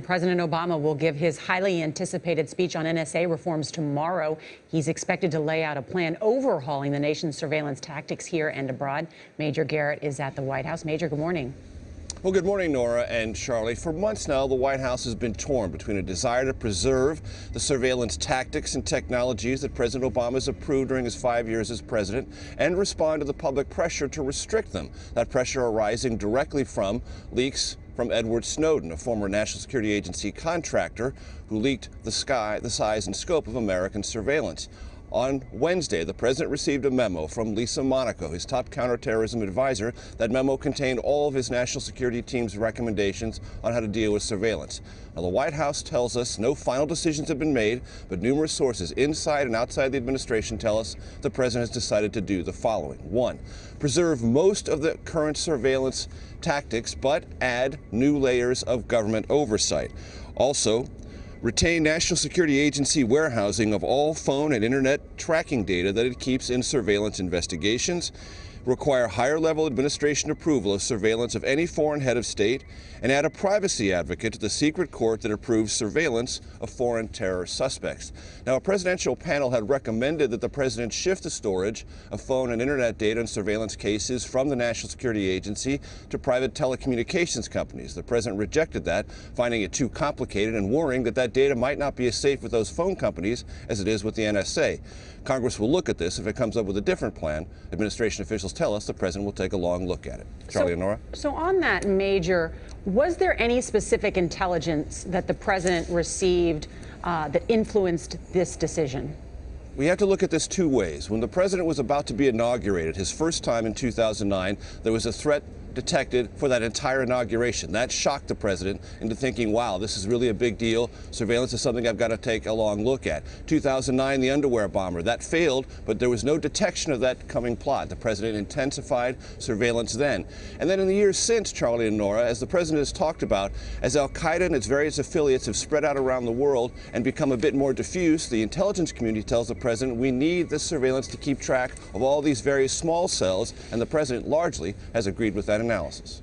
President Obama will give his highly anticipated speech on NSA reforms tomorrow. He's expected to lay out a plan overhauling the nation's surveillance tactics here and abroad. Major Garrett is at the White House. Major, good morning. Well, good morning, Nora and Charlie. For months now, the White House has been torn between a desire to preserve the surveillance tactics and technologies that President Obama has approved during his 5 years as president and respond to the public pressure to restrict them. That pressure arising directly from leaks from Edward Snowden, a former National Security Agency contractor who leaked the size and scope of American surveillance. On Wednesday, the president received a memo from Lisa Monaco, his top counterterrorism advisor. That memo contained all of his national security team's recommendations on how to deal with surveillance. Now, the White House tells us no final decisions have been made, but numerous sources inside and outside the administration tell us the president has decided to do the following. 1, preserve most of the current surveillance tactics, but add new layers of government oversight. Also, retain National Security Agency warehousing of all phone and internet tracking data that it keeps in surveillance investigations, require higher-level administration approval of surveillance of any foreign head of state, and add a privacy advocate to the secret court that approves surveillance of foreign terror suspects. Now, a presidential panel had recommended that the president shift the storage of phone and internet data in surveillance cases from the National Security Agency to private telecommunications companies. The president rejected that, finding it too complicated and worrying that that data might not be as safe with those phone companies as it is with the NSA. Congress will look at this. If it comes up with a different plan, administration officials tell us the president will take a long look at it. Charlie and Nora? So on that, Major, was there any specific intelligence that the president received that influenced this decision? We have to look at this two ways. When the president was about to be inaugurated, his first time in 2009, there was a threat detected for that entire inauguration. That shocked the president into thinking, wow, this is really a big deal. Surveillance is something I've got to take a long look at. 2009, the underwear bomber, that failed, but there was no detection of that coming plot. The president intensified surveillance then. And then in the years since, Charlie and Nora, as the president has talked about, as al-Qaeda and its various affiliates have spread out around the world and become a bit more diffuse, the intelligence community tells the president we need this surveillance to keep track of all these various small cells, and the president largely has agreed with that analysis.